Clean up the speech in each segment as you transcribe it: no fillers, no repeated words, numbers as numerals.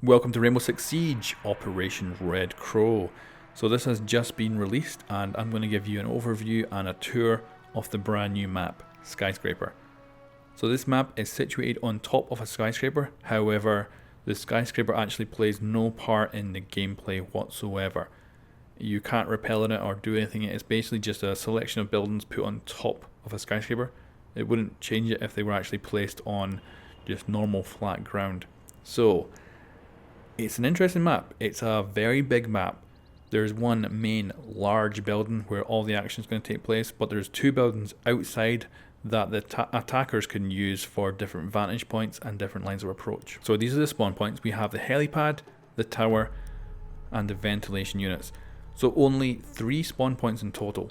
Welcome to Rainbow Six Siege, Operation Red Crow. So this has just been released and I'm going to give you an overview and a tour of the brand new map, Skyscraper. So this map is situated on top of a skyscraper, however the skyscraper actually plays no part in the gameplay whatsoever. You can't rappel in it or do anything, it's basically just a selection of buildings put on top of a skyscraper. It wouldn't change it if they were actually placed on just normal flat ground. So it's an interesting map. It's a very big map. There's one main large building where all the action is going to take place, but there's two buildings outside that the attackers can use for different vantage points and different lines of approach. So these are the spawn points. We have the helipad, the tower, and the ventilation units. So only 3 spawn points in total.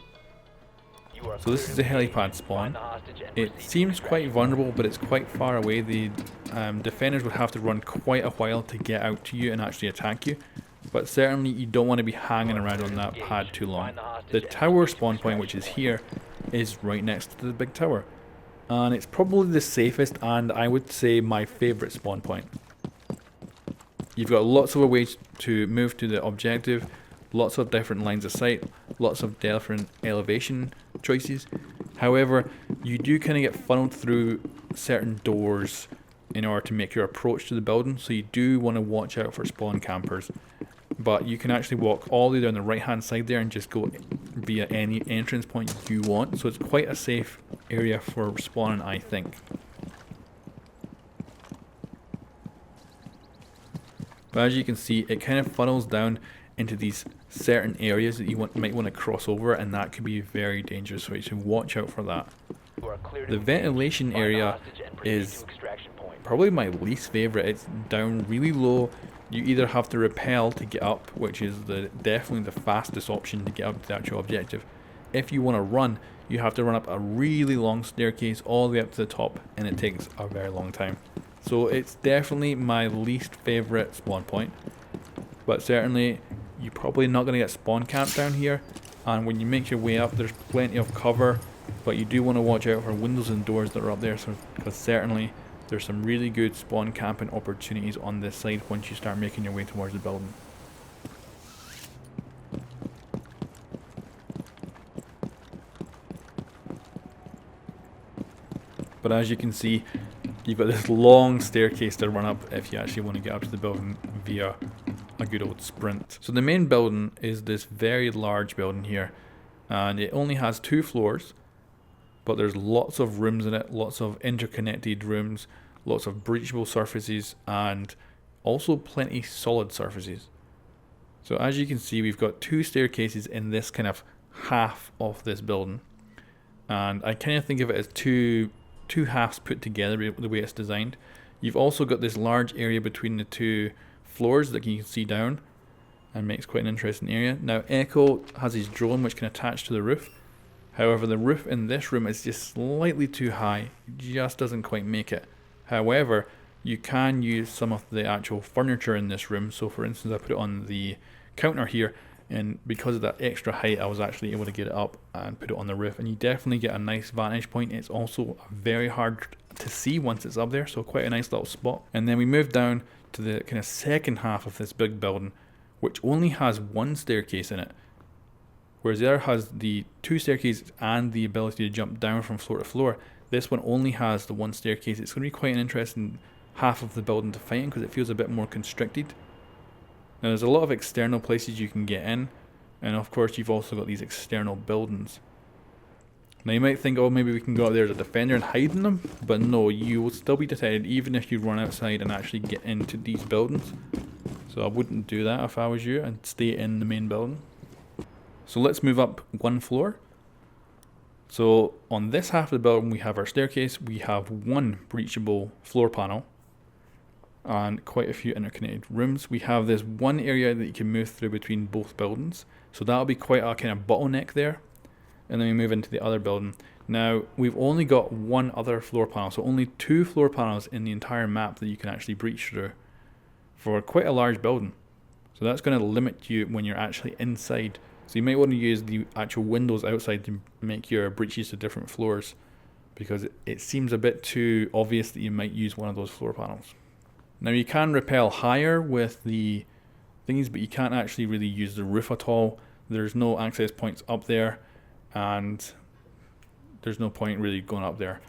So this is the helipad spawn. It seems quite vulnerable, but it's quite far away. The defenders would have to run quite a while to get out to you and actually attack you. But certainly you don't want to be hanging around on that pad too long. The tower spawn point, which is here, is right next to the big tower. And it's probably the safest and I would say my favourite spawn point. You've got lots of ways to move to the objective, lots of different lines of sight, lots of different elevation choices. However, you do kind of get funneled through certain doors in order to make your approach to the building, so you do want to watch out for spawn campers. But you can actually walk all the way down the right hand side there and just go via any entrance point you want, so it's quite a safe area for spawning, I think. But as you can see, it kind of funnels down into these certain areas that you might want to cross over, and that could be very dangerous, so you should watch out for that. The ventilation area is probably my least favourite. It's down really low. You either have to rappel to get up, which is definitely the fastest option to get up to the actual objective. If you want to run, you have to run up a really long staircase all the way up to the top, and it takes a very long time. So it's definitely my least favourite spawn point, but certainly you're probably not going to get spawn camped down here, and when you make your way up there's plenty of cover, but you do want to watch out for windows and doors that are up there, because certainly there's some really good spawn camping opportunities on this side once you start making your way towards the building. But as you can see, you've got this long staircase to run up if you actually want to get up to the building via a good old sprint. So the main building is this very large building here, and it only has 2 floors, but there's lots of rooms in it, lots of interconnected rooms, lots of breachable surfaces, and also plenty solid surfaces. So as you can see, we've got 2 staircases in this kind of half of this building, and I kind of think of it as two halves put together the way it's designed. You've also got this large area between the 2 floors that you can see down, and makes quite an interesting area. Now Echo has his drone which can attach to the roof. However, the roof in this room is just slightly too high, it just doesn't quite make it. However, you can use some of the actual furniture in this room. So for instance, I put it on the counter here, and because of that extra height I was actually able to get it up and put it on the roof, and you definitely get a nice vantage point. It's also very hard to see once it's up there, so quite a nice little spot. And then we move down to the kind of second half of this big building, which only has 1 staircase in it, whereas the other has the 2 staircases and the ability to jump down from floor to floor. This one only has the 1 staircase. It's going to be quite an interesting half of the building to fight in because it feels a bit more constricted. Now there's a lot of external places you can get in, and of course you've also got these external buildings. Now you might think, oh, maybe we can go out there as a defender and hide in them, but no, you will still be detected even if you run outside and actually get into these buildings. So I wouldn't do that if I was you, and stay in the main building. So let's move up 1 floor. So on this half of the building we have our staircase, we have 1 breachable floor panel, and quite a few interconnected rooms. We have this 1 area that you can move through between both buildings, so that'll be quite a kind of bottleneck there. And then we move into the other building. Now we've only got 1 other floor panel, so only 2 floor panels in the entire map that you can actually breach through for quite a large building. So that's going to limit you when you're actually inside. So you might want to use the actual windows outside to make your breaches to different floors, because it seems a bit too obvious that you might use one of those floor panels. Now you can rappel higher with the things, but you can't actually really use the roof at all. There's no access points up there, and there's no point really going up there.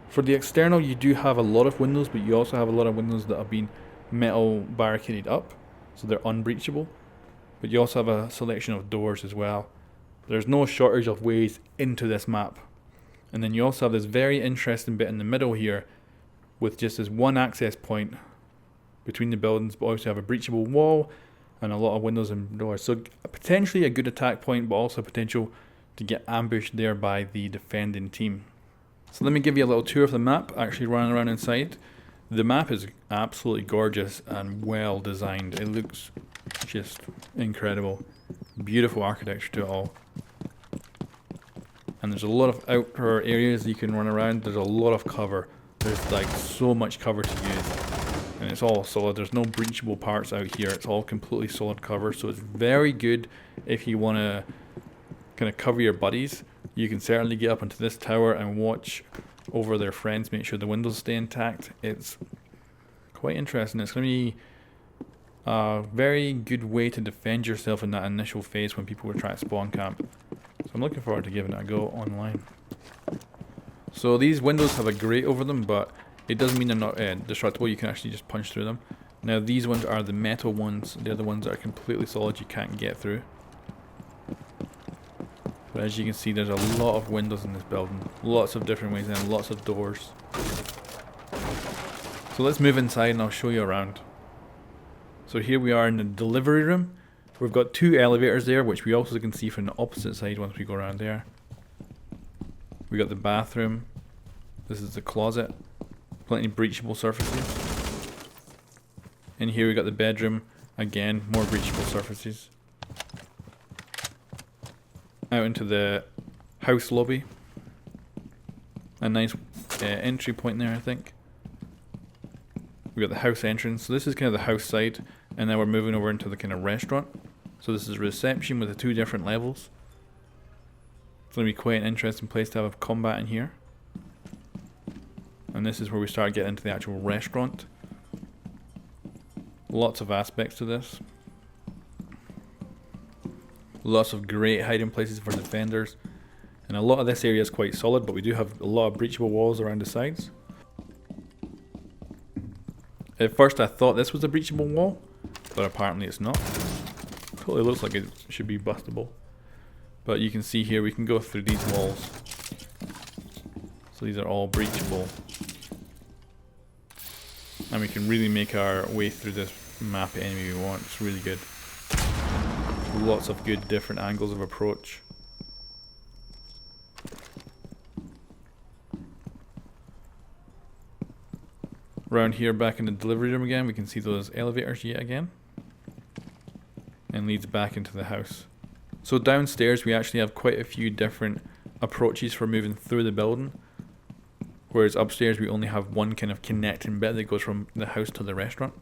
For the external, you do have a lot of windows, but you also have a lot of windows that have been metal barricaded up, so they're unbreachable. But you also have a selection of doors as well. There's no shortage of ways into this map. And then you also have this very interesting bit in the middle here, with just this one access point between the buildings, but also have a breachable wall and a lot of windows and doors. So potentially a good attack point, but also potential to get ambushed there by the defending team. So let me give you a little tour of the map, actually running around inside. The map is absolutely gorgeous and well designed. It looks just incredible. Beautiful architecture to it all. And there's a lot of outdoor areas you can run around. There's a lot of cover. There's like so much cover to use. And it's all solid. There's no breachable parts out here. It's all completely solid cover. So it's very good if you want to kind of cover your buddies. You can certainly get up into this tower and watch over their friends, make sure the windows stay intact. It's quite interesting. It's going to be a very good way to defend yourself in that initial phase when people were trying to spawn camp. So I'm looking forward to giving it a go online. So these windows have a grate over them, but it doesn't mean they're not destructible. You can actually just punch through them. Now these ones are the metal ones. They're the ones that are completely solid, you can't get through. But as you can see, there's a lot of windows in this building. Lots of different ways in, lots of doors. So let's move inside and I'll show you around. So here we are in the delivery room. We've got two elevators there, which we also can see from the opposite side once we go around there. We got the bathroom. This is the closet. Plenty of breachable surfaces. In here we got the bedroom. Again, more breachable surfaces. Out into the house lobby. A nice entry point there, I think. We got the house entrance. So this is kind of the house side, and then we're moving over into the kind of restaurant. So this is reception with the two different levels. It's going to be quite an interesting place to have combat in here. And this is where we start getting into the actual restaurant. Lots of aspects to this. Lots of great hiding places for defenders. And a lot of this area is quite solid, but we do have a lot of breachable walls around the sides. At first I thought this was a breachable wall, but apparently it's not. Totally looks like it should be bustable. But you can see here we can go through these walls. So these are all breachable. And we can really make our way through this map any way we want. It's really good. Lots of good different angles of approach. Around here back in the delivery room again, we can see those elevators yet again. And leads back into the house. So downstairs we actually have quite a few different approaches for moving through the building. Whereas upstairs we only have one kind of connecting bit that goes from the house to the restaurant.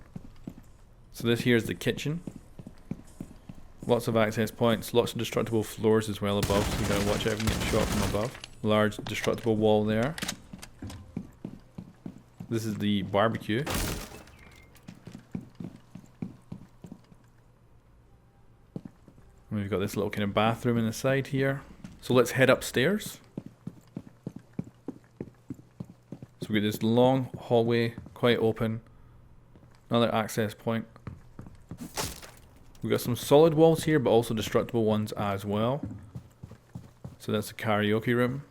So this here is the kitchen. Lots of access points, lots of destructible floors as well above, so you gotta watch out if you get shot from above. Large destructible wall there. This is the barbecue. And we've got this little kind of bathroom in the side here. So let's head upstairs. So we got this long hallway, quite open. Another access point. We've got some solid walls here, but also destructible ones as well. So that's the karaoke room.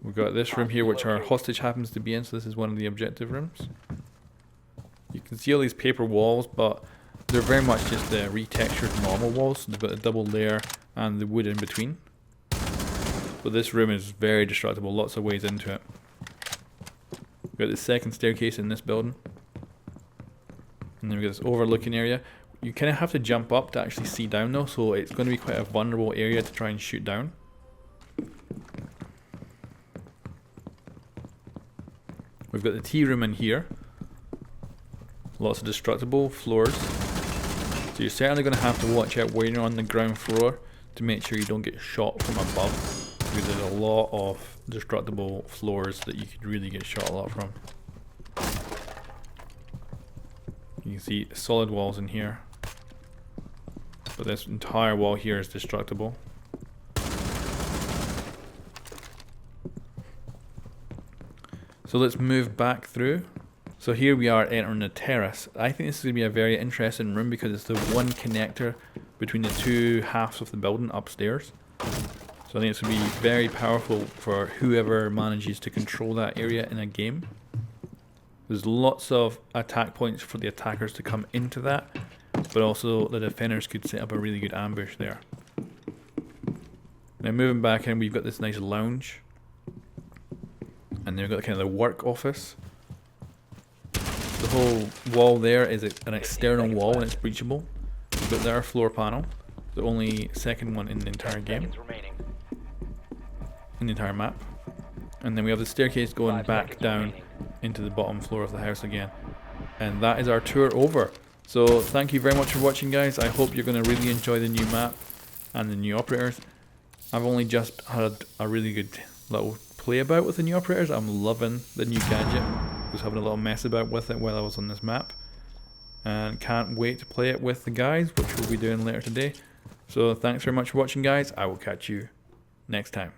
We've got this room here, which our hostage happens to be in, so this is one of the objective rooms. You can see all these paper walls, but they're very much just the retextured normal walls. So they've got a double layer and the wood in between. But this room is very destructible, lots of ways into it. We've got the second staircase in this building. And then we've got this overlooking area. You kind of have to jump up to actually see down though, so it's going to be quite a vulnerable area to try and shoot down. We've got the tea room in here. Lots of destructible floors. So you're certainly going to have to watch out when you're on the ground floor to make sure you don't get shot from above. because there's a lot of destructible floors that you could really get shot a lot from. You can see solid walls in here, but this entire wall here is destructible. So let's move back through. So here we are entering the terrace. I think this is going to be a very interesting room because it's the one connector between the two halves of the building upstairs. So I think it's going to be very powerful for whoever manages to control that area in a game. There's lots of attack points for the attackers to come into that, but also the defenders could set up a really good ambush there. Now moving back in, we've got this nice lounge. And then we've got kind of the work office. The whole wall there is an external wall and it's breachable. We've got their floor panel, the only second one in the entire game, in the entire map. And then we have the staircase going back down into the bottom floor of the house again. And that is our tour over. So thank you very much for watching, guys. I hope you're going to really enjoy the new map and the new operators. I've only just had a really good little play about with the new operators. I'm loving the new gadget. I was having a little mess about with it while I was on this map, and can't wait to play it with the guys, which we'll be doing later today. So thanks very much for watching, guys. I will catch you next time.